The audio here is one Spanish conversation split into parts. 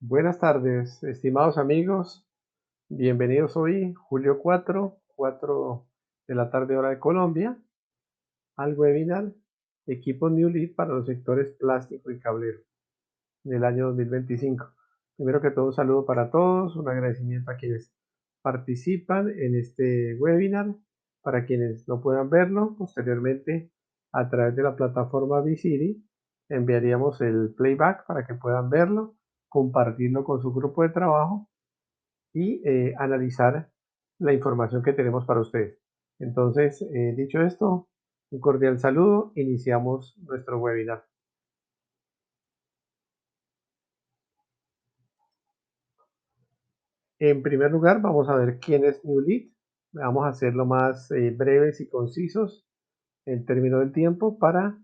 Buenas tardes, estimados amigos. Bienvenidos hoy, julio 4 de la tarde hora de Colombia, al webinar Equipo New Lead para los sectores plástico y cablero del año 2025. Primero que todo, un saludo para todos, un agradecimiento a quienes participan en este webinar. Para quienes no puedan verlo, posteriormente a través de la plataforma Visiri enviaríamos el playback para que puedan verlo, compartirlo con su grupo de trabajo y analizar la información que tenemos para ustedes. Entonces, dicho esto, un cordial saludo. Iniciamos nuestro webinar. En primer lugar, vamos a ver quién es New Lead. Vamos a hacerlo más breves y concisos en términos del tiempo para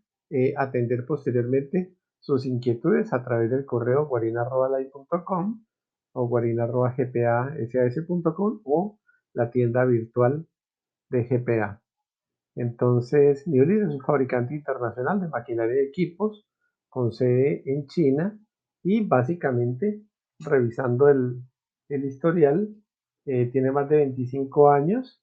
atender posteriormente sus inquietudes a través del correo guarina@live.com o guarina@gpasas.com o la tienda virtual de GPA. Entonces, Newly es un fabricante internacional de maquinaria y equipos con sede en China y básicamente, revisando el historial, tiene más de 25 años.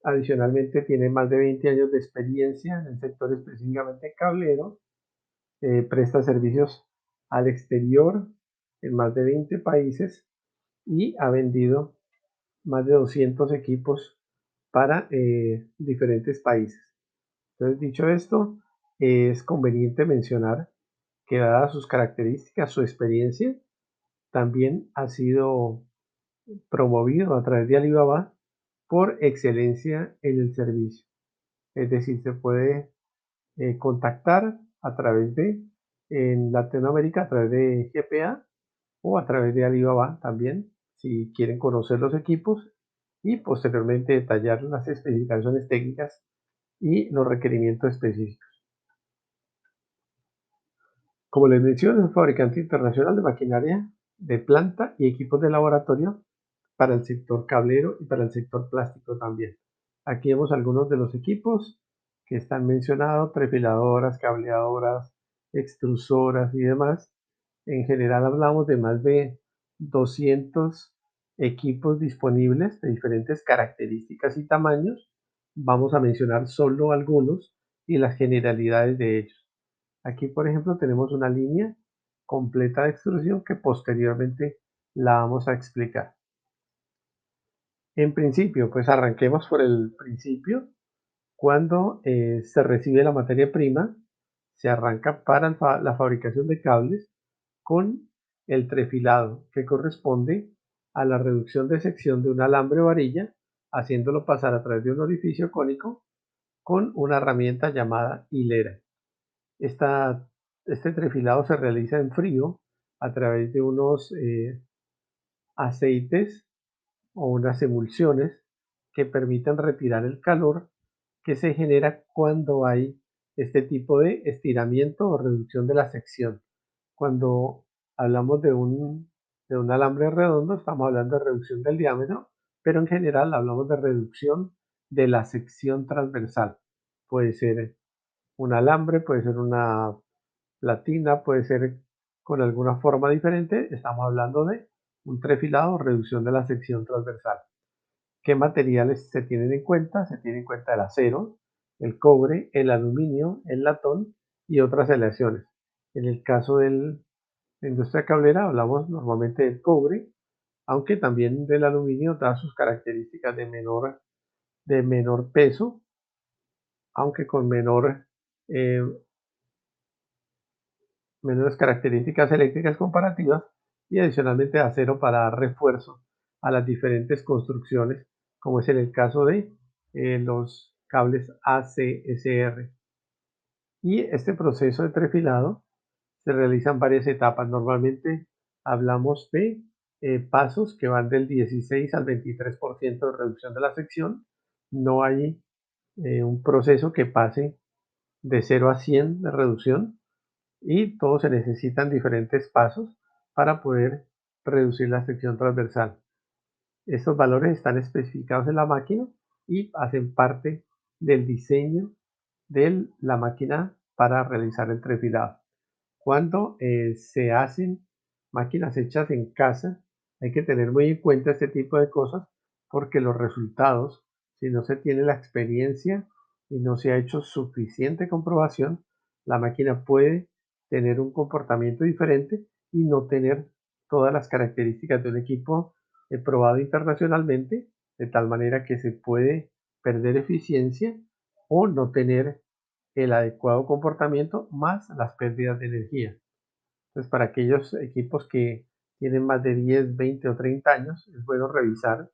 Adicionalmente, tiene más de 20 años de experiencia en el sector específicamente cablero. Presta servicios al exterior en más de 20 países y ha vendido más de 200 equipos para diferentes países. Entonces, dicho esto, es conveniente mencionar que dadas sus características, su experiencia, también ha sido promovido a través de Alibaba por excelencia en el servicio. Es decir, se puede contactar a través de, en Latinoamérica, a través de GPA o a través de Alibaba también, si quieren conocer los equipos y posteriormente detallar las especificaciones técnicas y los requerimientos específicos. Como les menciono, es un fabricante internacional de maquinaria de planta y equipos de laboratorio para el sector cablero y para el sector plástico también. Aquí vemos algunos de los equipos que están mencionados: perfiladoras, cableadoras, extrusoras y demás. En general hablamos de más de 200 equipos disponibles de diferentes características y tamaños. Vamos a mencionar solo algunos y las generalidades de ellos. Aquí, por ejemplo, tenemos una línea completa de extrusión que posteriormente la vamos a explicar. En principio, pues arranquemos por el principio. Cuando se recibe la materia prima, se arranca para la fabricación de cables con el trefilado, que corresponde a la reducción de sección de un alambre o varilla, haciéndolo pasar a través de un orificio cónico con una herramienta llamada hilera. Este trefilado se realiza en frío a través de unos aceites o unas emulsiones que permiten retirar el calor que se genera cuando hay este tipo de estiramiento o reducción de la sección. Cuando hablamos de un alambre redondo, estamos hablando de reducción del diámetro, pero en general hablamos de reducción de la sección transversal. Puede ser un alambre, puede ser una platina, puede ser con alguna forma diferente. Estamos hablando de un trefilado o reducción de la sección transversal. ¿Qué materiales se tienen en cuenta? Se tiene en cuenta el acero, el cobre, el aluminio, el latón y otras aleaciones. En el caso de la industria cablera hablamos normalmente del cobre, aunque también del aluminio, da sus características de menor peso, aunque con eh, menores características eléctricas comparativas, y adicionalmente acero para dar refuerzo a las diferentes construcciones, como es en el caso de los cables ACSR. Y este proceso de trefilado se realiza en varias etapas. Normalmente hablamos de pasos que van del 16 al 23% de reducción de la sección. No hay un proceso que pase de 0 a 100 de reducción, y todos se necesitan diferentes pasos para poder reducir la sección transversal. Estos valores están especificados en la máquina y hacen parte del diseño de la máquina para realizar el trefilado. Cuando se hacen máquinas hechas en casa, hay que tener muy en cuenta este tipo de cosas porque los resultados, si no se tiene la experiencia y no se ha hecho suficiente comprobación, la máquina puede tener un comportamiento diferente y no tener todas las características de un equipo probado internacionalmente, de tal manera que se puede perder eficiencia o no tener el adecuado comportamiento más las pérdidas de energía. Entonces, para aquellos equipos que tienen más de 10, 20 o 30 años, es bueno revisar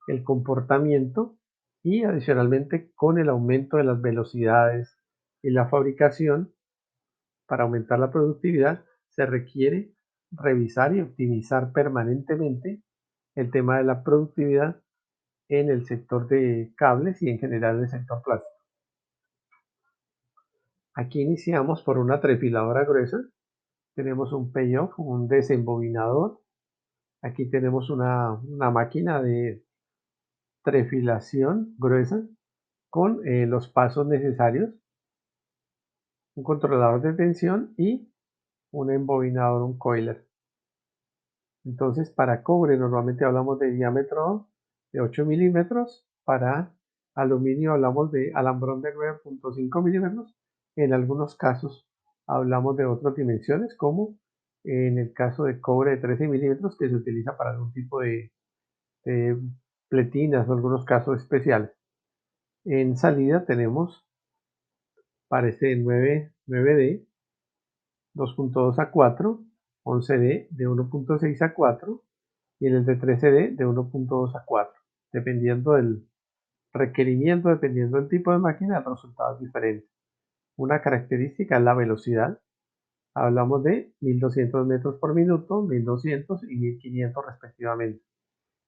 el comportamiento y adicionalmente con el aumento de las velocidades y la fabricación, para aumentar la productividad, se requiere revisar y optimizar permanentemente el tema de la productividad en el sector de cables y en general en el sector plástico. Aquí iniciamos por una trefiladora gruesa. Tenemos un payoff, un desembobinador. Aquí tenemos una máquina de trefilación gruesa con los pasos necesarios, un controlador de tensión y un embobinador, un coiler. Entonces, para cobre normalmente hablamos de diámetro de 8 milímetros, para aluminio hablamos de alambrón de 9.5 milímetros. En algunos casos hablamos de otras dimensiones, como en el caso de cobre de 13 milímetros, que se utiliza para algún tipo de pletinas o algunos casos especiales. En salida tenemos para este 9D 2.2 a 4, 11D de 1.6 a 4 y en el de 13D de 1.2 a 4. Dependiendo del requerimiento, dependiendo del tipo de máquina, el resultado es diferente. Una característica es la velocidad. Hablamos de 1200 metros por minuto, 1200 y 1500 respectivamente.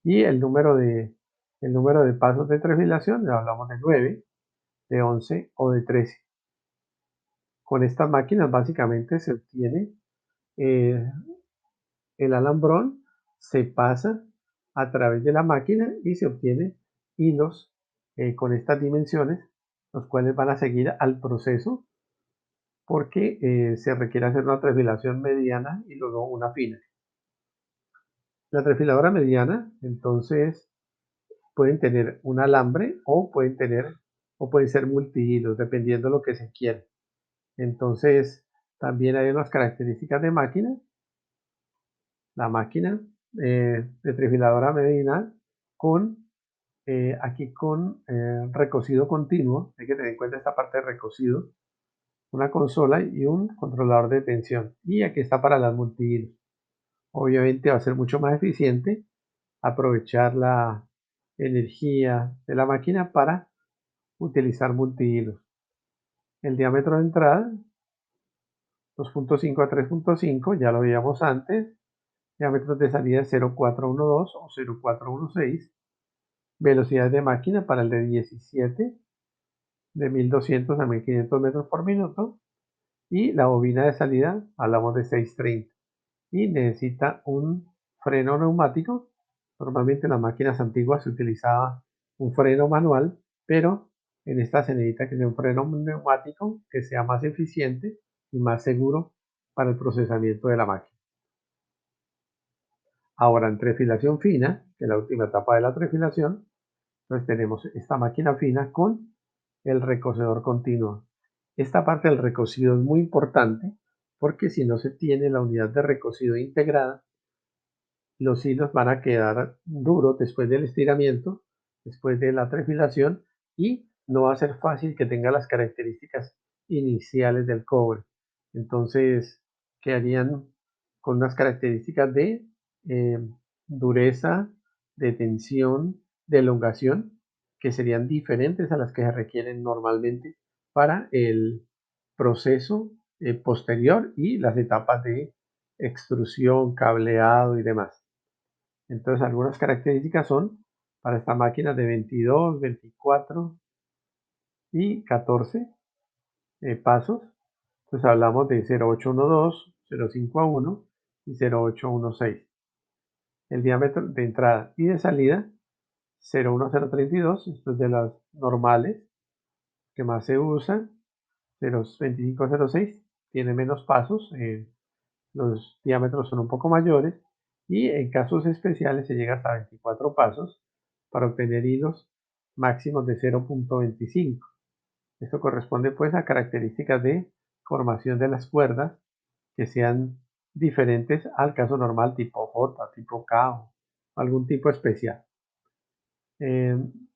Y el número de pasos de trefilación, hablamos de 9, de 11 o de 13. Con estas máquinas básicamente se obtiene eh, el alambrón, se pasa a través de la máquina y se obtienen hilos con estas dimensiones, los cuales van a seguir al proceso porque se requiere hacer una trefilación mediana y luego una fina. La trefiladora mediana, entonces, pueden tener un alambre o pueden ser multihilos, dependiendo de lo que se quiera. Entonces, también hay unas características de máquina. La máquina de trefiladora mediana con aquí con recocido continuo. Hay que tener en cuenta esta parte de recocido, una consola y un controlador de tensión. Y aquí está para las multihilos. Obviamente va a ser mucho más eficiente aprovechar la energía de la máquina para utilizar multihilos. El diámetro de entrada 2.5 a 3.5, ya lo veíamos antes. Diámetros de salida 0.412 o 0.416. Velocidad de máquina para el de 17, de 1200 a 1500 metros por minuto. Y la bobina de salida, hablamos de 630. Y necesita un freno neumático. Normalmente en las máquinas antiguas se utilizaba un freno manual, pero en esta se necesita que sea un freno neumático que sea más eficiente y más seguro para el procesamiento de la máquina. Ahora, en trefilación fina, que es la última etapa de la trefilación, entonces tenemos esta máquina fina con el recocedor continuo. Esta parte del recocido es muy importante porque si no se tiene la unidad de recocido integrada, los hilos van a quedar duros después del estiramiento, después de la trefilación, y no va a ser fácil que tenga las características iniciales del cobre. Entonces quedarían con unas características de eh, dureza, de tensión, de elongación, que serían diferentes a las que se requieren normalmente para el proceso posterior y las etapas de extrusión, cableado y demás. Entonces, algunas características son para esta máquina de 22, 24 y 14 pasos. Entonces, hablamos de 0812, 05A1 y 0816. El diámetro de entrada y de salida 01032, esto es de las normales que más se usan. 02506 tiene menos pasos, los diámetros son un poco mayores y en casos especiales se llega hasta 24 pasos para obtener hilos máximos de 0.25. Esto corresponde pues a características de formación de las cuerdas que sean diferentes al caso normal tipo J, tipo K o algún tipo especial.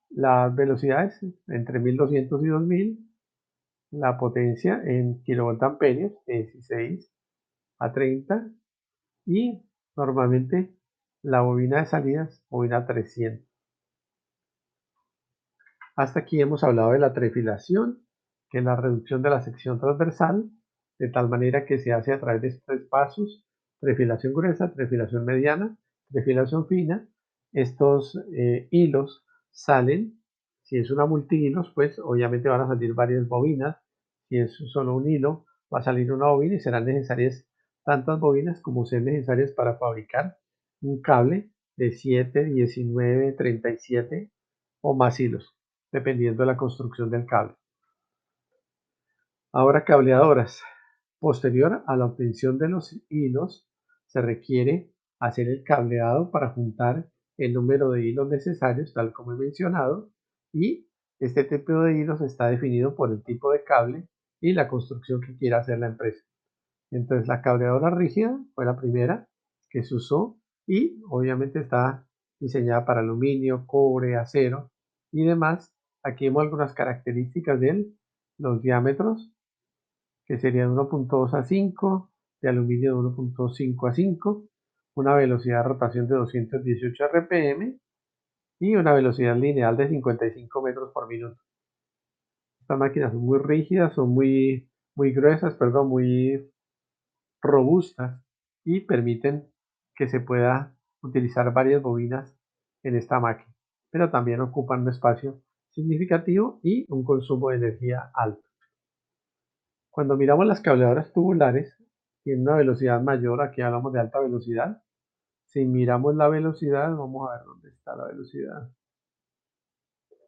Las velocidades entre 1200 y 2000, la potencia en kilovoltamperios de 16 a 30 y normalmente la bobina de salidas, bobina 300. Hasta aquí hemos hablado de la trefilación, que es la reducción de la sección transversal, de tal manera que se hace a través de 3 pasos: trefilación gruesa, trefilación mediana, trefilación fina. Estos hilos salen, si es una multihilos, pues obviamente van a salir varias bobinas. Si es solo un hilo, va a salir una bobina y serán necesarias tantas bobinas como sean necesarias para fabricar un cable de 7, 19, 37 o más hilos, dependiendo de la construcción del cable. Ahora, cableadoras. Posterior a la obtención de los hilos, se requiere hacer el cableado para juntar el número de hilos necesarios, tal como he mencionado, y este tipo de hilos está definido por el tipo de cable y la construcción que quiera hacer la empresa. Entonces, la cableadora rígida fue la primera que se usó y obviamente está diseñada para aluminio, cobre, acero y demás. Aquí vemos algunas características de los diámetros, que serían 1.2 a 5, de aluminio de 1.5 a 5, una velocidad de rotación de 218 RPM y una velocidad lineal de 55 metros por minuto. Estas máquinas son muy rígidas, son muy gruesas, perdón, muy robustas y permiten que se pueda utilizar varias bobinas en esta máquina, pero también ocupan un espacio significativo y un consumo de energía alto. Cuando miramos las cableadoras tubulares, tienen una velocidad mayor. Aquí hablamos de alta velocidad. Si miramos la velocidad, vamos a ver dónde está la velocidad.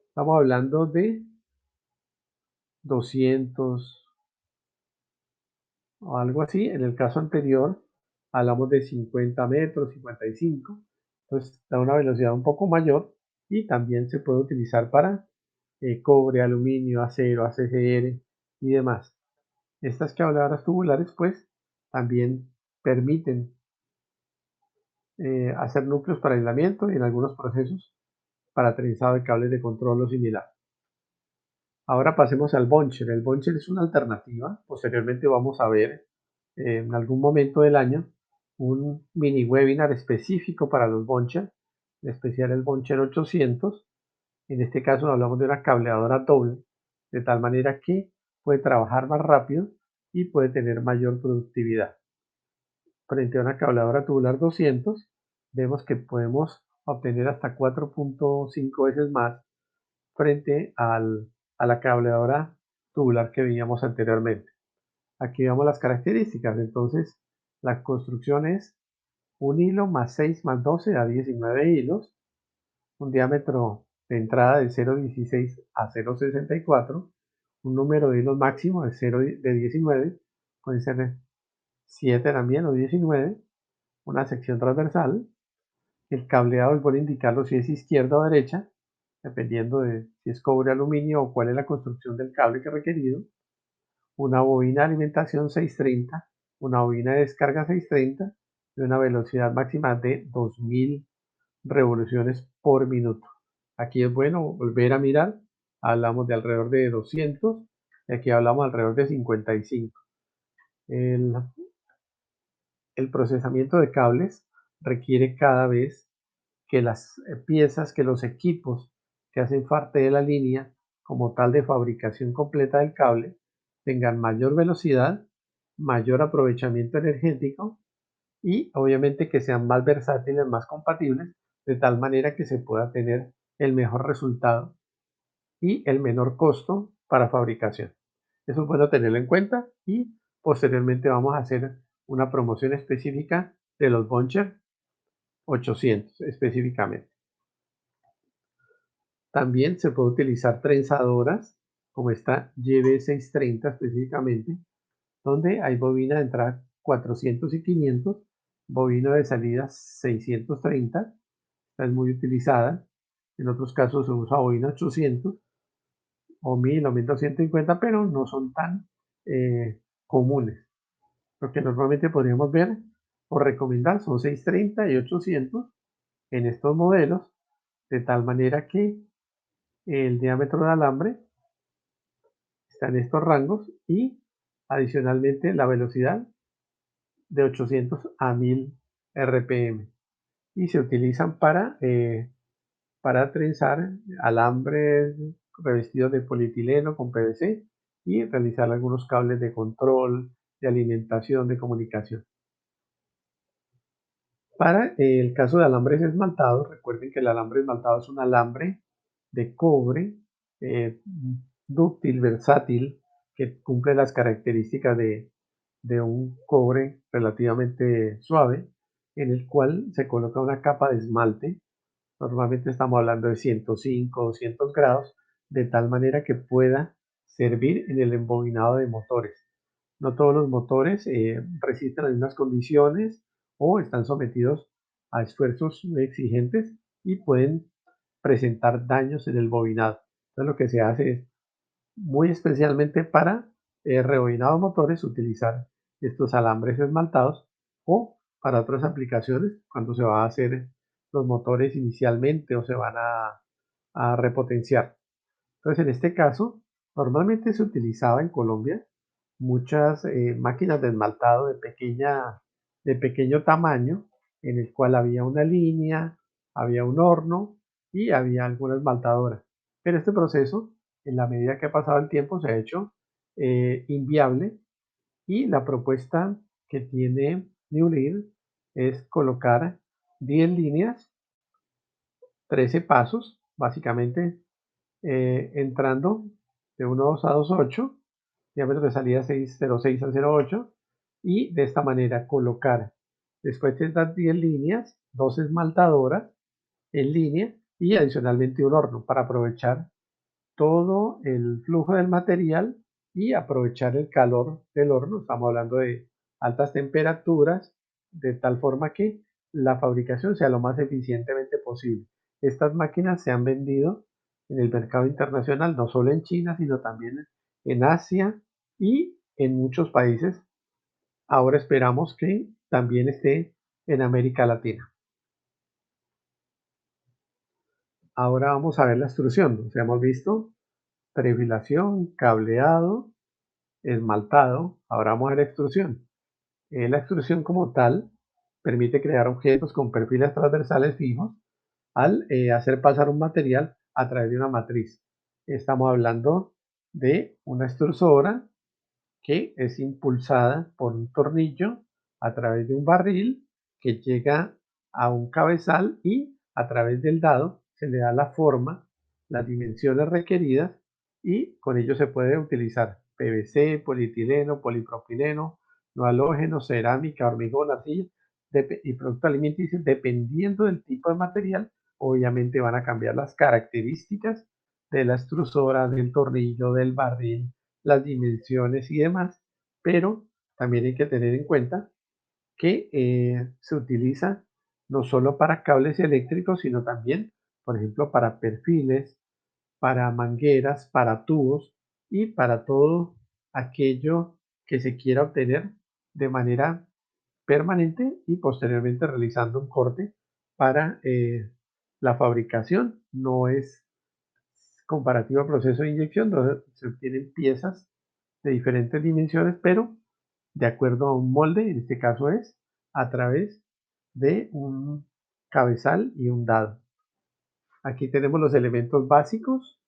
Estamos hablando de 200 o algo así. En el caso anterior hablamos de 50 metros, 55. Entonces da una velocidad un poco mayor y también se puede utilizar para cobre, aluminio, acero, ACGR y demás. Estas cableadoras tubulares pues también permiten hacer núcleos para aislamiento y en algunos procesos para trenzado de cables de control o similar. Ahora pasemos al buncher. El buncher es una alternativa. Posteriormente vamos a ver en algún momento del año un mini webinar específico para los buncher, en especial el buncher 800. En este caso hablamos de una cableadora doble, de tal manera que puede trabajar más rápido y puede tener mayor productividad. Frente a una cableadora tubular 200, vemos que podemos obtener hasta 4.5 veces más frente a la cableadora tubular que veíamos anteriormente. Aquí vemos las características. Entonces, la construcción es un hilo más 6 más 12 a 19 hilos, un diámetro de entrada de 0.16 a 0.64, un número de hilos máximo de 19, pueden ser 7 también o 19, una sección transversal. El cableado es bueno indicarlo si es izquierda o derecha, dependiendo de si es cobre, aluminio o cuál es la construcción del cable que requerido. Una bobina de alimentación 630, una bobina de descarga 630 y una velocidad máxima de 2000 revoluciones por minuto. Aquí es bueno volver a mirar. Hablamos de alrededor de 200 y aquí hablamos alrededor de 55. El, el procesamiento de cables requiere cada vez que las piezas, que los equipos que hacen parte de la línea como tal de fabricación completa del cable tengan mayor velocidad, mayor aprovechamiento energético y obviamente que sean más versátiles, más compatibles, de tal manera que se pueda tener el mejor resultado y el menor costo para fabricación. Eso es bueno tenerlo en cuenta y posteriormente vamos a hacer una promoción específica de los Buncher 800 específicamente. También se puede utilizar trenzadoras como esta YB630 específicamente, donde hay bobina de entrada 400 y 500, bobino de salida 630, esta es muy utilizada. En otros casos se usa bobina 800 o 1000 o 1250, pero no son tan comunes. Lo que normalmente podríamos ver o recomendar son 630 y 800 en estos modelos, de tal manera que el diámetro de alambre está en estos rangos y adicionalmente la velocidad de 800 a 1000 RPM, y se utilizan para trenzar alambres revestidos de polietileno con PVC y realizar algunos cables de control, de alimentación, de comunicación. Para el caso de alambres esmaltados, recuerden que el alambre esmaltado es un alambre de cobre eh, dúctil, versátil, que cumple las características de un cobre relativamente suave, en el cual se coloca una capa de esmalte. Normalmente estamos hablando de 105 o 200 grados, de tal manera que pueda servir en el embobinado de motores. No todos los motores resisten las mismas condiciones o están sometidos a esfuerzos muy exigentes y pueden presentar daños en el bobinado. Entonces lo que se hace es, muy especialmente para rebobinados motores, utilizar estos alambres esmaltados, o para otras aplicaciones cuando se va a hacer los motores inicialmente o se van a repotenciar. Entonces, en este caso, normalmente se utilizaba en Colombia muchas máquinas de esmaltado de pequeño tamaño, en el cual había una línea, había un horno y había alguna esmaltadora. Pero este proceso, en la medida que ha pasado el tiempo, se ha hecho inviable, y la propuesta que tiene New Lear es colocar 10 líneas, 13 pasos, básicamente entrando de 1.2 a 2.8, diámetro de salida 6.06 a 0.8, y de esta manera colocar después de estas 10 líneas, 2 esmaltadoras en línea y adicionalmente un horno para aprovechar todo el flujo del material y aprovechar el calor del horno. Estamos hablando de altas temperaturas, de tal forma que la fabricación sea lo más eficientemente posible. Estas máquinas se han vendido en el mercado internacional, no solo en China, sino también en Asia y en muchos países. Ahora esperamos que también esté en América Latina. Ahora vamos a ver la extrusión. O sea, hemos visto perfilación, cableado, esmaltado. Ahora vamos a ver extrusión. La extrusión como tal permite crear objetos con perfiles transversales fijos al hacer pasar un material a través de una matriz. Estamos hablando de una extrusora que es impulsada por un tornillo a través de un barril que llega a un cabezal, y a través del dado se le da la forma, las dimensiones requeridas, y con ello se puede utilizar PVC, polietileno, polipropileno, no halógeno, cerámica, hormigón, arcilla y producto alimenticio. Dependiendo del tipo de material, obviamente van a cambiar las características de la extrusora, del tornillo, del barril, las dimensiones y demás, pero también hay que tener en cuenta que se utiliza no solo para cables eléctricos, sino también, por ejemplo, para perfiles, para mangueras, para tubos y para todo aquello que se quiera obtener de manera permanente y posteriormente realizando un corte para la fabricación. No es comparativo al proceso de inyección, donde se obtienen piezas de diferentes dimensiones, pero de acuerdo a un molde. En este caso es a través de un cabezal y un dado. Aquí tenemos los elementos básicos.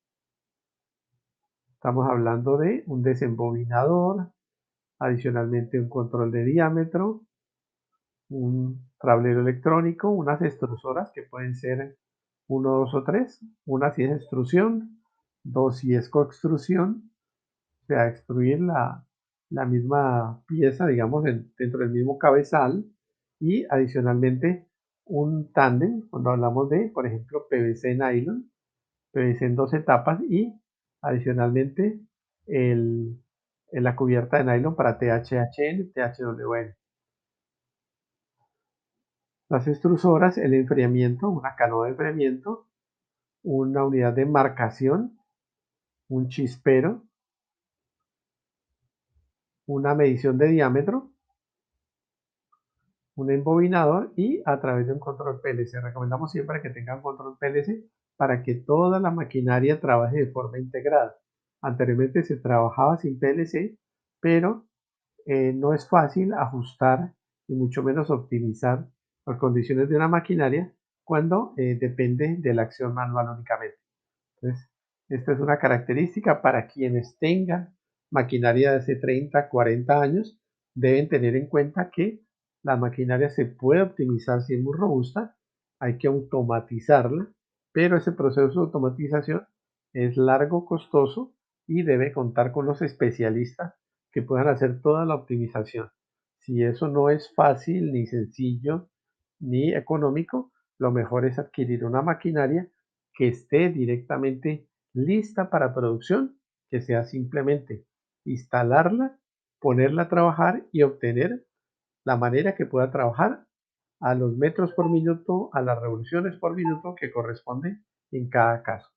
Estamos hablando de un desembobinador, adicionalmente un control de diámetro, un tablero electrónico, unas extrusoras que pueden ser uno, dos o tres. Una si es extrusión, dos si es coextrusión, o sea, extruir la misma pieza, digamos, dentro del mismo cabezal, y adicionalmente un tándem, cuando hablamos de, por ejemplo, PVC nylon, PVC en dos etapas, y adicionalmente el, la cubierta de nylon para THHN, THWN. Las extrusoras, el enfriamiento, una canoa de enfriamiento, una unidad de marcación, un chispero, una medición de diámetro, un embobinador y a través de un control PLC. Recomendamos siempre que tengan control PLC para que toda la maquinaria trabaje de forma integrada. Anteriormente se trabajaba sin PLC, pero no es fácil ajustar y mucho menos optimizar las condiciones de una maquinaria cuando depende de la acción manual únicamente. Entonces, esta es una característica para quienes tengan maquinaria de hace 30, 40 años, deben tener en cuenta que la maquinaria se puede optimizar si es muy robusta, hay que automatizarla, pero ese proceso de automatización es largo, costoso y debe contar con los especialistas que puedan hacer toda la optimización. Si eso no es fácil, ni sencillo, ni económico, lo mejor es adquirir una maquinaria que esté directamente lista para producción, que sea simplemente instalarla, ponerla a trabajar y obtener la manera que pueda trabajar a los metros por minuto, a las revoluciones por minuto que corresponde en cada caso.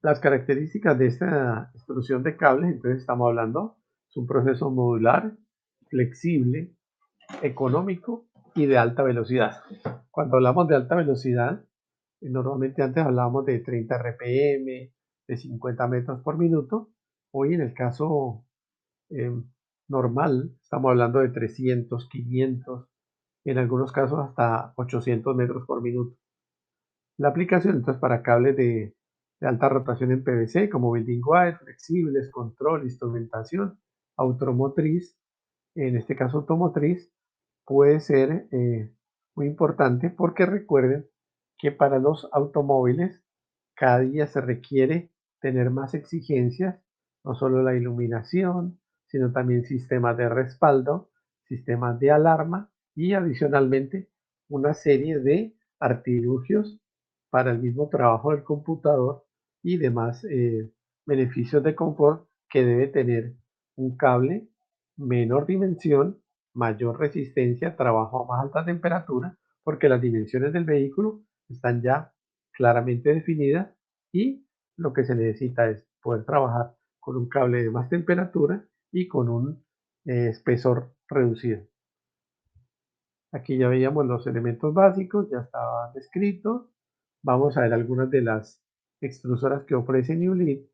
Las características de esta extrusión de cables, entonces estamos hablando, es un proceso modular, flexible, económico y de alta velocidad. Cuando hablamos de alta velocidad, normalmente antes hablábamos de 30 RPM, de 50 metros por minuto. Hoy en el caso eh, normal estamos hablando de 300, 500, en algunos casos hasta 800 metros por minuto. La aplicación entonces para cables de alta rotación en PVC como building wire, flexibles, control, instrumentación, automotriz, en este caso automotriz, puede ser muy importante porque recuerden que para los automóviles cada día se requiere tener más exigencias, no solo la iluminación, sino también sistemas de respaldo, sistemas de alarma y adicionalmente una serie de artilugios para el mismo trabajo del computador y demás beneficios de confort que debe tener un cable menor dimensión, mayor resistencia, trabajo a más alta temperatura, porque las dimensiones del vehículo están ya claramente definidas y lo que se necesita es poder trabajar con un cable de más temperatura y con un espesor reducido. Aquí ya veíamos los elementos básicos, ya estaban descritos. Vamos a ver algunas de las extrusoras que ofrece Newlit.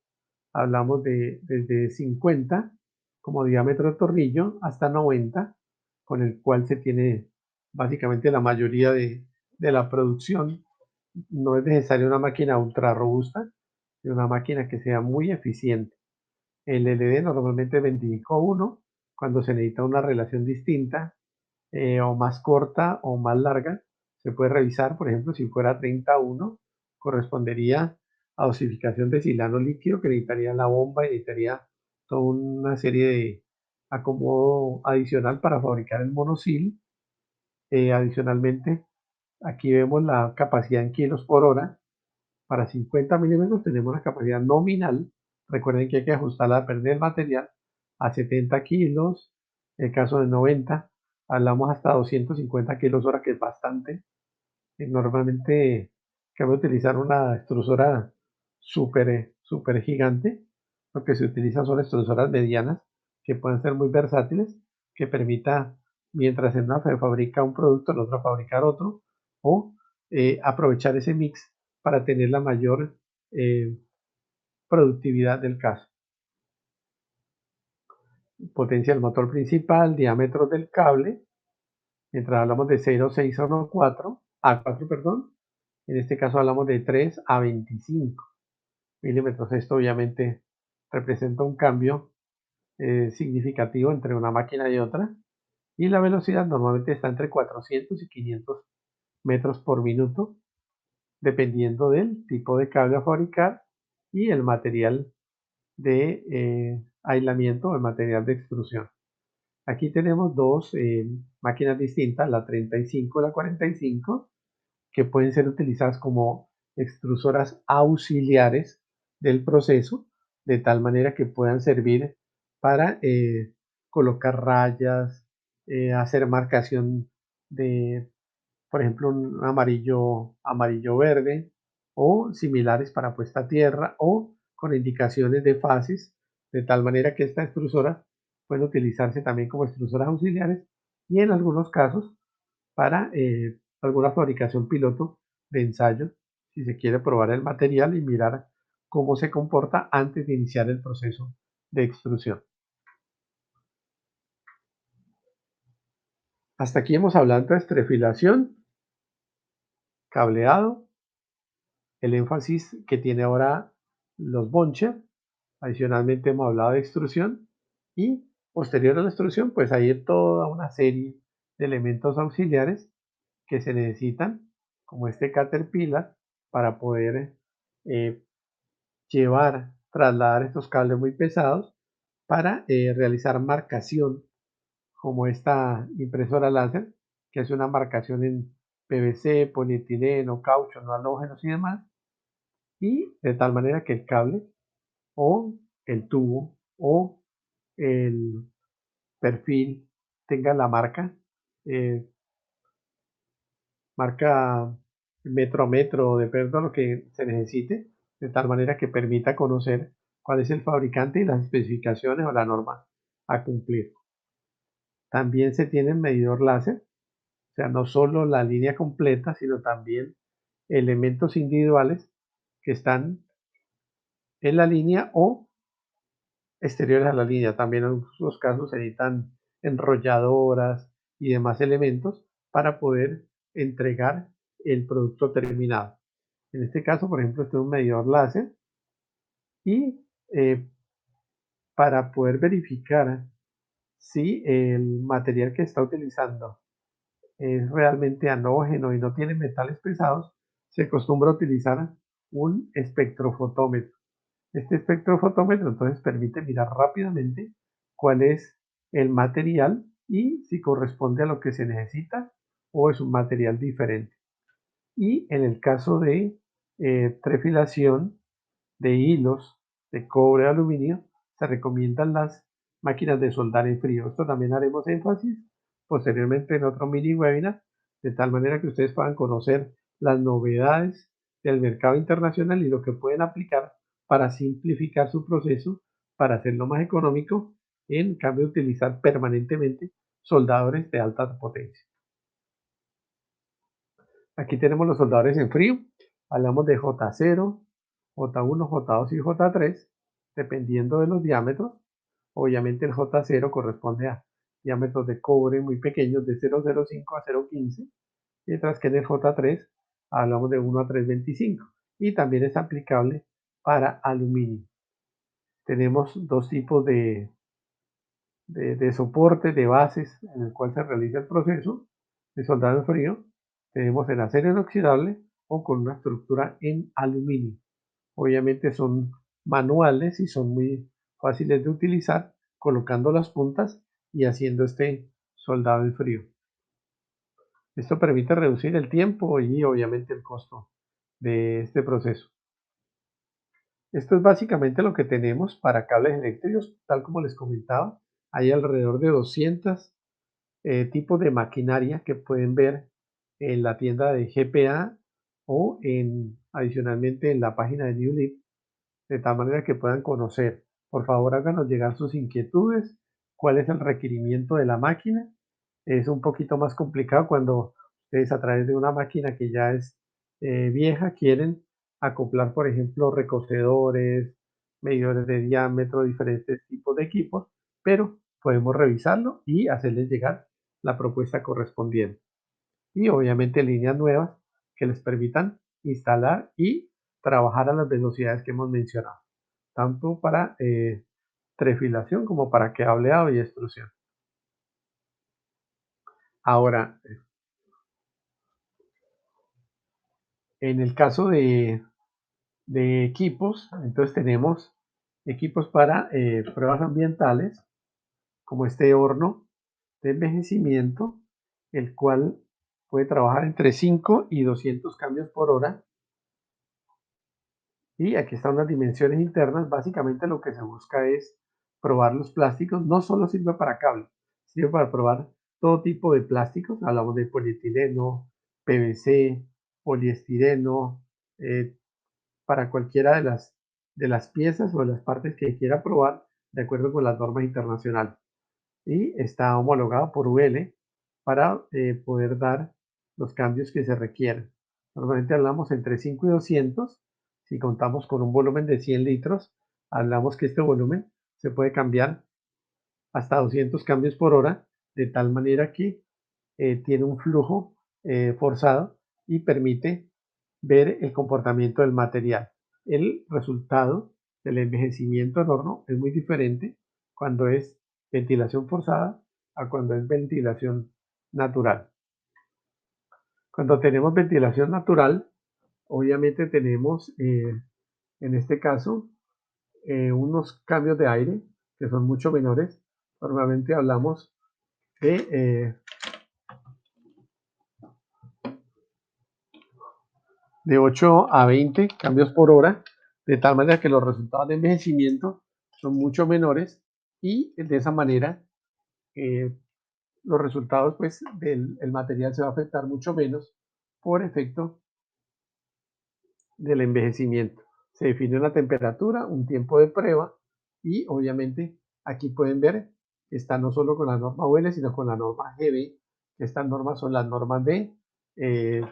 Hablamos de desde 50 como diámetro de tornillo hasta 90, con el cual se tiene básicamente la mayoría de la producción. No es necesaria una máquina ultra robusta, sino una máquina que sea muy eficiente. El LD normalmente es 25:1, cuando se necesita una relación distinta, o más corta o más larga, se puede revisar. Por ejemplo, si fuera 30:1, correspondería a dosificación de silano líquido, que necesitaría la bomba y necesitaría toda una serie de acomodo adicional para fabricar el monosil. Adicionalmente, aquí vemos la capacidad en kilos por hora. Para 50 milímetros tenemos la capacidad nominal. Recuerden que hay que ajustar la pérdida del material a 70 kilos. En el caso de 90, hablamos hasta 250 kilos hora, que es bastante. Normalmente, cabe utilizar una extrusora súper gigante. Lo que se utiliza son extrusoras medianas que pueden ser muy versátiles, que permita, mientras en una se fabrica un producto, en otra fabricar otro, o aprovechar ese mix para tener la mayor eh, productividad del caso. Potencia del motor principal, diámetro del cable, mientras hablamos de 0,6 a 1,4, A4, perdón, en este caso hablamos de 3 a 25 milímetros. Esto obviamente representa un cambio significativo entre una máquina y otra. Y la velocidad normalmente está entre 400 y 500 metros por minuto, dependiendo del tipo de cable a fabricar y el material de aislamiento o el material de extrusión. Aquí tenemos dos máquinas distintas, la 35 y la 45, que pueden ser utilizadas como extrusoras auxiliares del proceso, de tal manera que puedan servir para colocar rayas, hacer marcación de, por ejemplo, un amarillo verde o similares para puesta a tierra o con indicaciones de fases, de tal manera que estas extrusoras pueden utilizarse también como extrusoras auxiliares y en algunos casos para alguna fabricación piloto de ensayo, si se quiere probar el material y mirar cómo se comporta antes de iniciar el proceso de extrusión. Hasta aquí hemos hablado de estrefilación, cableado, el énfasis que tiene ahora los boncher. Adicionalmente hemos hablado de extrusión y posterior a la extrusión pues hay toda una serie de elementos auxiliares que se necesitan, como este Caterpillar, para poder eh, trasladar estos cables muy pesados para realizar marcación, como esta impresora láser, que es una marcación en PVC, polietileno, caucho, no halógenos y demás, y de tal manera que el cable o el tubo o el perfil tenga la eh, marca metro a metro, de acuerdo a lo que se necesite, de tal manera que permita conocer cuál es el fabricante y las especificaciones o la norma a cumplir. También se tiene el medidor láser, o sea, no solo la línea completa, sino también elementos individuales que están en la línea o exteriores a la línea. También en algunos casos se necesitan enrolladoras y demás elementos para poder entregar el producto terminado. En este caso, por ejemplo, este es un medidor láser y eh, para poder verificar si el material que está utilizando es realmente halógeno y no tiene metales pesados, se acostumbra a utilizar un espectrofotómetro. Este espectrofotómetro entonces permite mirar rápidamente cuál es el material y si corresponde a lo que se necesita o es un material diferente. Y en el caso de trefilación de hilos de cobre aluminio, se recomiendan las máquinas de soldar en frío. Esto también haremos énfasis posteriormente en otro mini webinar, de tal manera que ustedes puedan conocer las novedades del mercado internacional y lo que pueden aplicar para simplificar su proceso, para hacerlo más económico, en cambio de utilizar permanentemente soldadores de alta potencia. Aquí tenemos los soldadores en frío. Hablamos de J0, J1, J2 y J3, dependiendo de los diámetros. Obviamente el J0 corresponde a diámetros de cobre muy pequeños de 0,05 a 0,15, mientras que en el J3 hablamos de 1 a 3,25 y también es aplicable para aluminio. Tenemos dos tipos de soporte, de bases en el cual se realiza el proceso de soldado en frío. Tenemos el acero inoxidable o con una estructura en aluminio. Obviamente son manuales y son muy fáciles de utilizar colocando las puntas y haciendo este soldado en frío. Esto permite reducir el tiempo y obviamente el costo de este proceso. Esto es básicamente lo que tenemos para cables eléctricos, tal como les comentaba. Hay alrededor de 200 tipos de maquinaria que pueden ver en la tienda de GPA o adicionalmente en la página de New Leaf, de tal manera que puedan conocer. Por favor, háganos llegar sus inquietudes, cuál es el requerimiento de la máquina. Es un poquito más complicado cuando ustedes a través de una máquina que ya es vieja quieren acoplar, por ejemplo, recocedores, medidores de diámetro, diferentes tipos de equipos, pero podemos revisarlo y hacerles llegar la propuesta correspondiente. Y obviamente líneas nuevas que les permitan instalar y trabajar a las velocidades que hemos mencionado, tanto para trefilación como para cableado y extrusión. Ahora, en el caso de equipos, entonces tenemos equipos para pruebas ambientales, como este horno de envejecimiento, el cual puede trabajar entre 5 y 200 cambios por hora. Y aquí están las dimensiones internas. Básicamente lo que se busca es probar los plásticos. No solo sirve para cables, sirve para probar todo tipo de plásticos. Hablamos de polietileno, PVC, poliestireno, para cualquiera de las piezas o de las partes que quiera probar de acuerdo con las normas internacionales. Y está homologado por UL para poder dar los cambios que se requieren. Normalmente hablamos entre 5 y 200. Si contamos con un volumen de 100 litros, hablamos que este volumen se puede cambiar hasta 200 cambios por hora, de tal manera que tiene un flujo forzado y permite ver el comportamiento del material. El resultado del envejecimiento en horno es muy diferente cuando es ventilación forzada a cuando es ventilación natural. Cuando tenemos ventilación natural, obviamente tenemos en este caso unos cambios de aire que son mucho menores. Normalmente hablamos de 8 a 20 cambios por hora, de tal manera que los resultados de envejecimiento son mucho menores y de esa manera los resultados pues, del el material se va a afectar mucho menos por efecto del envejecimiento. Se define una temperatura, un tiempo de prueba y obviamente aquí pueden ver que está no solo con la norma UL, sino con la norma GB. Estas normas son las normas de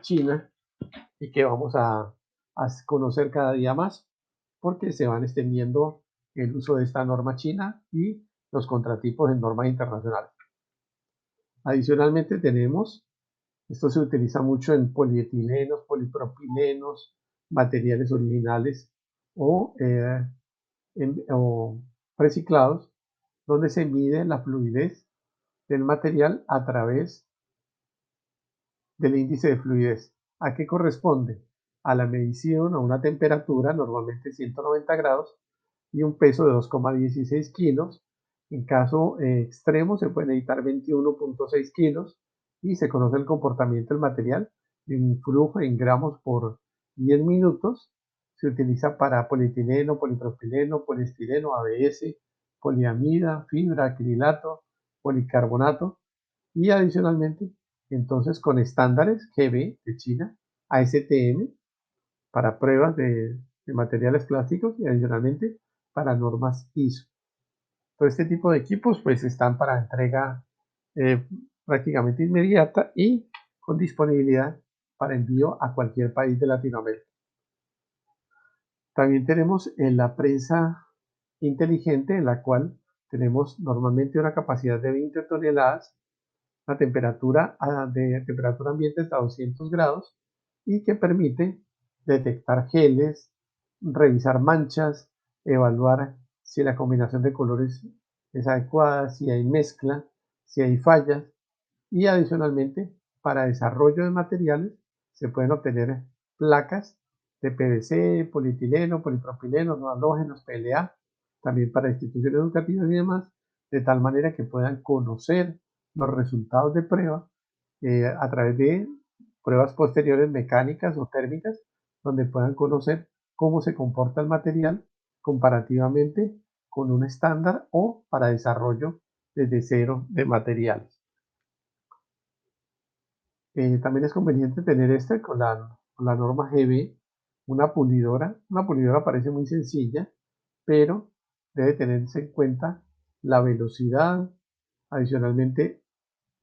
China y que vamos a conocer cada día más porque se van extendiendo el uso de esta norma china y los contratipos en normas internacionales. Adicionalmente tenemos, esto se utiliza mucho en polietilenos, polipropilenos, materiales originales o, o reciclados, donde se mide la fluidez del material a través del índice de fluidez. ¿A qué corresponde? A la medición a una temperatura, normalmente 190 grados, y un peso de 2,16 kilos. En caso extremo se pueden editar 21,6 kilos y se conoce el comportamiento del material en flujo en gramos por 10 minutos. Se utiliza para polietileno, polipropileno, poliestireno, ABS, poliamida, fibra, acrilato, policarbonato y adicionalmente entonces con estándares GB de China, ASTM para pruebas de materiales plásticos y adicionalmente para normas ISO. Todo este tipo de equipos pues están para entrega prácticamente inmediata y con disponibilidad para envío a cualquier país de Latinoamérica. También tenemos la prensa inteligente, en la cual tenemos normalmente una capacidad de 20 toneladas, la temperatura de temperatura ambiente hasta 200 grados y que permite detectar geles, revisar manchas, evaluar si la combinación de colores es adecuada, si hay mezcla, si hay fallas y adicionalmente para desarrollo de materiales se pueden obtener placas de PVC, polietileno, polipropileno, no halógenos, PLA, también para instituciones educativas y demás, de tal manera que puedan conocer los resultados de prueba a través de pruebas posteriores mecánicas o térmicas, donde puedan conocer cómo se comporta el material comparativamente con un estándar o para desarrollo desde cero de materiales. También es conveniente tener con la norma GB, una pulidora. Una pulidora parece muy sencilla, pero debe tenerse en cuenta la velocidad, adicionalmente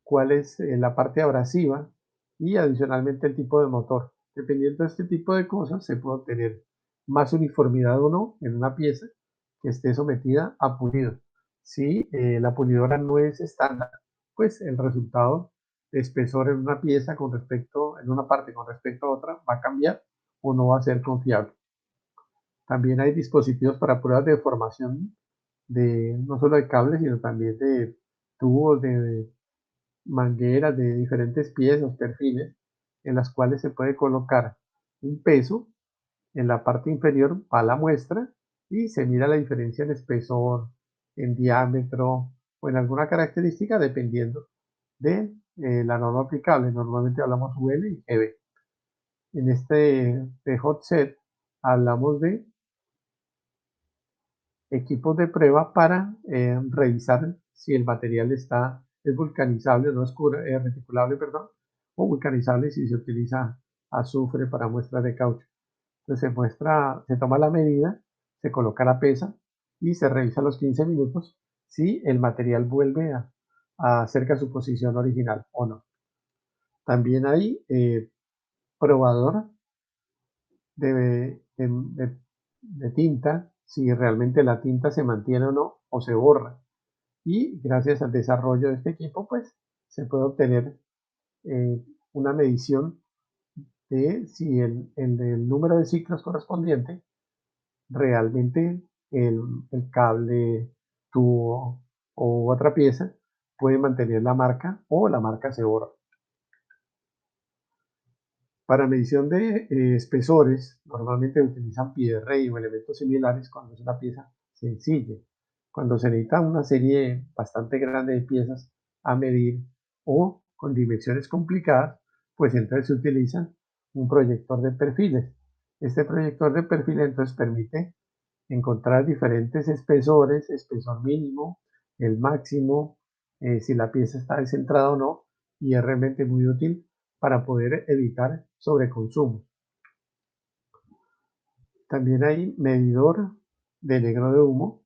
cuál es la parte abrasiva y adicionalmente el tipo de motor. Dependiendo de este tipo de cosas, se puede obtener más uniformidad o no en una pieza que esté sometida a pulido. Si la pulidora no es estándar, pues el resultado de espesor en una pieza en una parte con respecto a otra va a cambiar o no va a ser confiable. También hay dispositivos para pruebas de deformación no solo de cables, sino también de tubos, de mangueras de diferentes piezas, perfiles, en las cuales se puede colocar un peso en la parte inferior para la muestra y se mira la diferencia en espesor, en diámetro o en alguna característica dependiendo de la norma aplicable. Normalmente hablamos UL y GB. En este de hot set hablamos de equipos de prueba para revisar si el material es vulcanizable o no es reticulable, perdón, o vulcanizable si se utiliza azufre para muestras de caucho. Entonces se toma la medida, se coloca la pesa y se revisa a los 15 minutos si el material vuelve a cerca su posición original o no. También hay probador de tinta, si realmente la tinta se mantiene o no, o se borra. Y gracias al desarrollo de este equipo, pues se puede obtener una medición de si el número de ciclos correspondiente realmente el cable, tubo o otra pieza puede mantener la marca o la marca se borra. Para medición de espesores, normalmente utilizan pie de rey o elementos similares cuando es una pieza sencilla. Cuando se necesita una serie bastante grande de piezas a medir o con dimensiones complicadas, pues entonces se utiliza un proyector de perfiles. Este proyector de perfiles entonces permite encontrar diferentes espesores, espesor mínimo, el máximo, si la pieza está descentrada o no, y es realmente muy útil para poder evitar sobreconsumo. También hay medidor de negro de humo.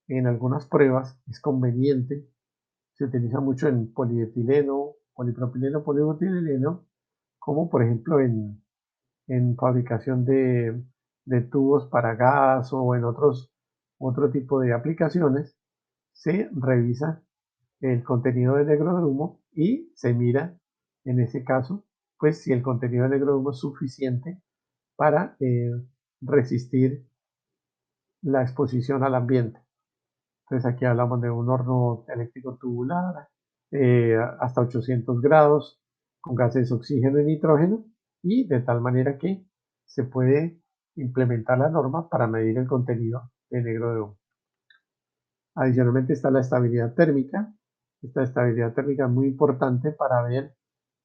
En algunas pruebas es conveniente, se utiliza mucho en polietileno, polipropileno, polibutileno, como por ejemplo en fabricación de tubos para gas o en otro tipo de aplicaciones, se revisa el contenido de negro de humo y se mira, en ese caso, pues si el contenido de negro de humo es suficiente para resistir la exposición al ambiente. Entonces aquí hablamos de un horno eléctrico tubular hasta 800 grados con gases oxígeno y nitrógeno y de tal manera que se puede implementar la norma para medir el contenido de negro de humo. Adicionalmente está la estabilidad térmica. Esta estabilidad térmica es muy importante para ver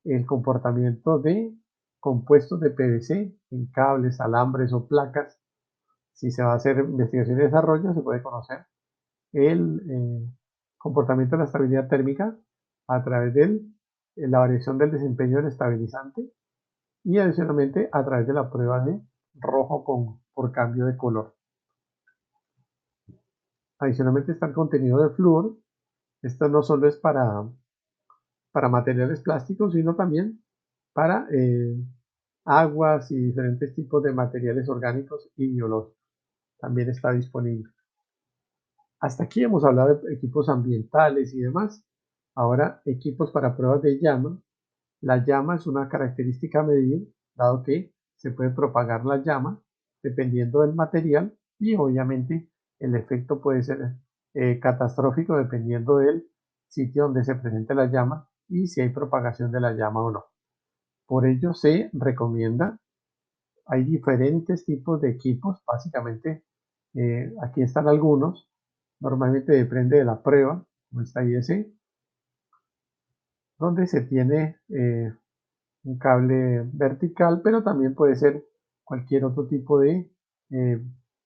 el comportamiento de compuestos de PVC en cables, alambres o placas. Si se va a hacer investigación y desarrollo, se puede conocer el comportamiento de la estabilidad térmica a través de la variación del desempeño del estabilizante y adicionalmente a través de la prueba de rojo por cambio de color. Adicionalmente está el contenido de flúor. Esto no solo es para materiales plásticos, sino también para aguas y diferentes tipos de materiales orgánicos y biológicos. También está disponible. Hasta aquí hemos hablado de equipos ambientales y demás. Ahora, equipos para pruebas de llama. La llama es una característica a medir, dado que se puede propagar la llama dependiendo del material y obviamente el efecto puede ser catastrófico dependiendo del sitio donde se presente la llama y si hay propagación de la llama o no. Por ello se recomienda, hay diferentes tipos de equipos, básicamente aquí están algunos, normalmente depende de la prueba, como esta IS, donde se tiene un cable vertical, pero también puede ser cualquier otro tipo de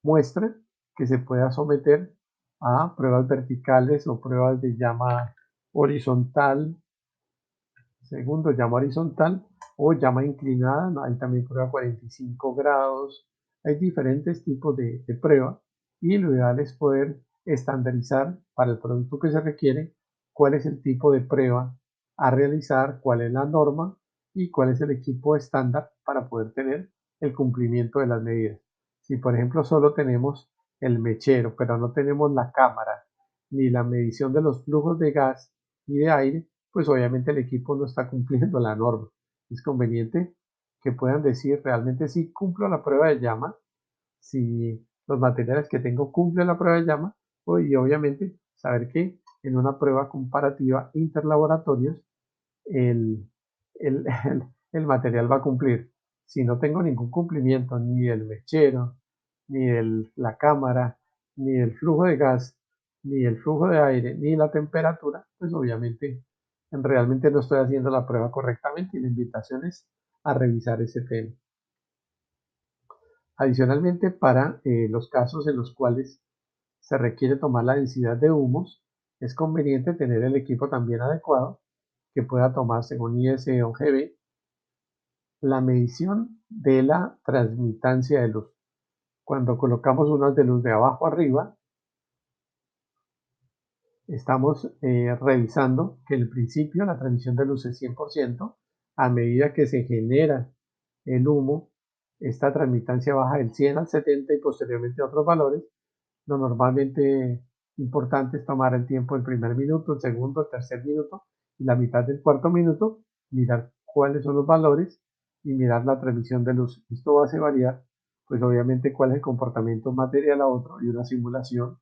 muestra que se pueda someter a pruebas verticales o pruebas de llama horizontal, segundo llama horizontal o llama inclinada, hay también prueba 45 grados, hay diferentes tipos de prueba y lo ideal es poder estandarizar para el producto que se requiere cuál es el tipo de prueba a realizar, cuál es la norma y cuál es el equipo estándar para poder tener el cumplimiento de las medidas. Si por ejemplo solo tenemos el mechero, pero no tenemos la cámara ni la medición de los flujos de gas y de aire, pues obviamente el equipo no está cumpliendo la norma. Es conveniente que puedan decir realmente si cumplo la prueba de llama, si los materiales que tengo cumplen la prueba de llama, y obviamente saber que en una prueba comparativa interlaboratorios el, el, el material va a cumplir. Si no tengo ningún cumplimiento ni del mechero, ni de la cámara, ni del flujo de gas, ni el flujo de aire, ni la temperatura, pues obviamente realmente no estoy haciendo la prueba correctamente y la invitación es a revisar ese tema. Adicionalmente, para los casos en los cuales se requiere tomar la densidad de humos, es conveniente tener el equipo también adecuado que pueda tomar según IS o GB la medición de la transmitancia de luz. Cuando colocamos unas de luz de abajo arriba, estamos revisando que en principio la transmisión de luz es 100%. A medida que se genera el humo, esta transmitancia baja del 100 al 70 y posteriormente a otros valores. Lo normalmente importante es tomar el tiempo del primer minuto, el segundo, el tercer minuto y la mitad del cuarto minuto, mirar cuáles son los valores y mirar la transmisión de luz. Esto hace variar, pues obviamente cuál es el comportamiento de un material a otro y una simulación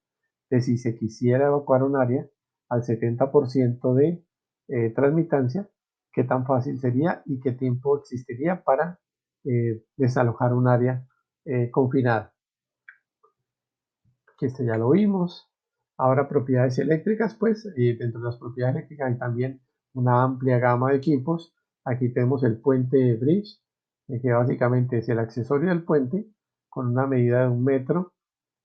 de si se quisiera evacuar un área al 70% de transmitancia, qué tan fácil sería y qué tiempo existiría para desalojar un área confinada. Que este ya lo vimos. Ahora propiedades eléctricas, pues dentro de las propiedades eléctricas hay también una amplia gama de equipos. Aquí tenemos el puente bridge, que básicamente es el accesorio del puente con una medida de 1 metro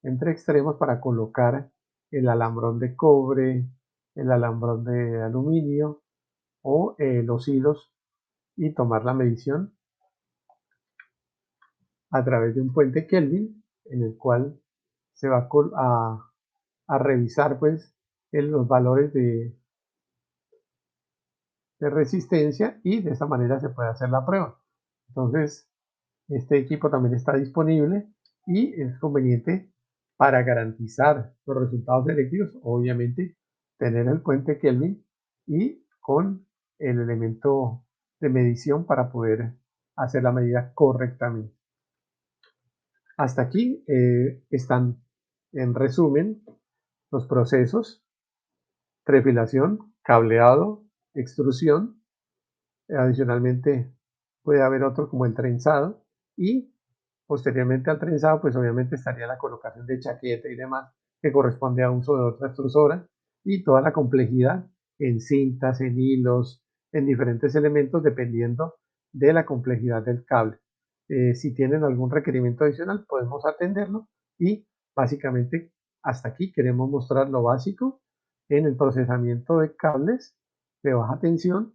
entre extremos para colocar el alambrón de cobre, el alambrón de aluminio o los hilos y tomar la medición a través de un puente Kelvin en el cual se va a revisar pues los valores de resistencia y de esta manera se puede hacer la prueba. Entonces, este equipo también está disponible y es conveniente para garantizar los resultados eléctricos, obviamente, tener el puente Kelvin y con el elemento de medición para poder hacer la medida correctamente. Hasta aquí están en resumen los procesos: trefilación, cableado, extrusión. Adicionalmente puede haber otro como el trenzado y posteriormente al trenzado pues obviamente estaría la colocación de chaqueta y demás que corresponde a uso de otra extrusora y toda la complejidad en cintas, en hilos, en diferentes elementos dependiendo de la complejidad del cable. Si tienen algún requerimiento adicional podemos atenderlo y básicamente hasta aquí queremos mostrar lo básico en el procesamiento de cables de baja tensión.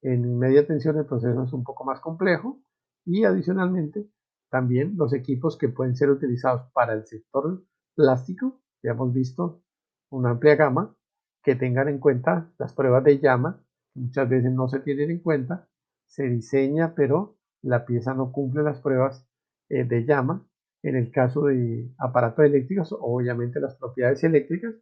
En media tensión el proceso es un poco más complejo y adicionalmente también los equipos que pueden ser utilizados para el sector plástico, ya hemos visto una amplia gama, que tengan en cuenta las pruebas de llama, que muchas veces no se tienen en cuenta, se diseña pero la pieza no cumple las pruebas de llama. En el caso de aparatos eléctricos, obviamente las propiedades eléctricas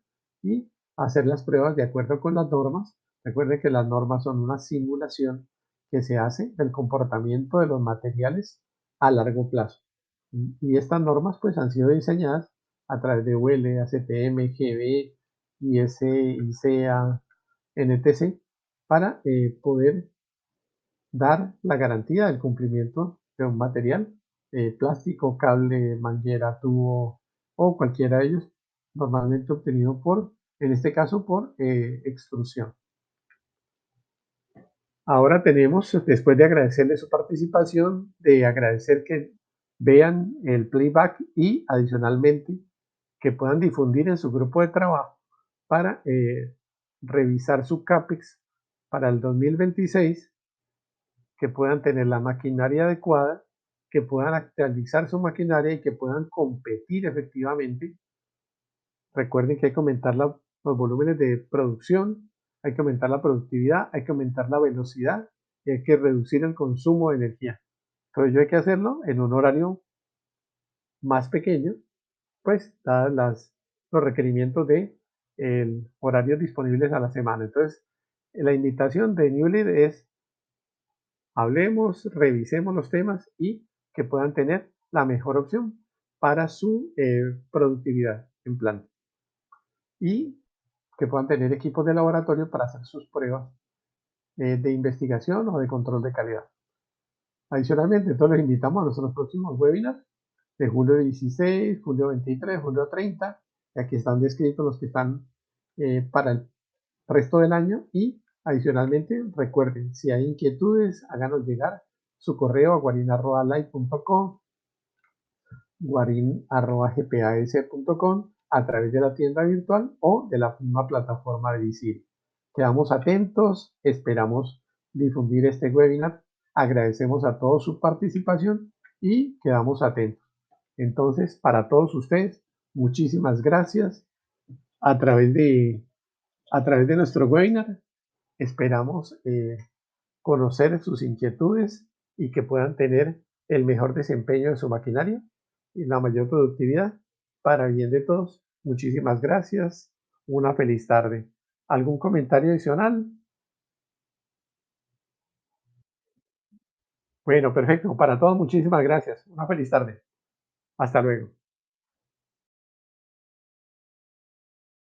y hacer las pruebas de acuerdo con las normas. Recuerden que las normas son una simulación que se hace del comportamiento de los materiales a largo plazo. Y estas normas pues han sido diseñadas a través de UL, ACPM, GB, IS, ICEA, NTC para poder dar la garantía del cumplimiento de un material, plástico, cable, manguera, tubo o cualquiera de ellos, normalmente obtenido por, en este caso, por extrusión. Ahora tenemos, después de agradecerle su participación, de agradecer que vean el playback y adicionalmente que puedan difundir en su grupo de trabajo para revisar su CAPEX para el 2026, que puedan tener la maquinaria adecuada, que puedan actualizar su maquinaria y que puedan competir efectivamente. Recuerden que hay que aumentar los volúmenes de producción, hay que aumentar la productividad, hay que aumentar la velocidad y hay que reducir el consumo de energía. Entonces, yo hay que hacerlo en un horario más pequeño, pues dadas los requerimientos de horarios disponibles a la semana. Entonces, la invitación de New Lead es: hablemos, revisemos los temas y que puedan tener la mejor opción para su productividad en planta. Y que puedan tener equipos de laboratorio para hacer sus pruebas de investigación o de control de calidad. Adicionalmente, entonces los invitamos a nuestros próximos webinars de julio 16, julio 23, julio 30. Y aquí están descritos los que están para el resto del año. Y adicionalmente, recuerden, si hay inquietudes, háganos llegar su correo a guarin@live.com, guarin@gpas.com a través de la tienda virtual o de la misma plataforma de Visir. Quedamos atentos, esperamos difundir este webinar. Agradecemos a todos su participación y quedamos atentos. Entonces, para todos ustedes, muchísimas gracias a través de, a través de nuestro webinar. Esperamos conocer sus inquietudes y que puedan tener el mejor desempeño de su maquinaria y la mayor productividad para bien de todos. Muchísimas gracias. Una feliz tarde. ¿Algún comentario adicional? Bueno, perfecto. Para todos, muchísimas gracias. Una feliz tarde. Hasta luego.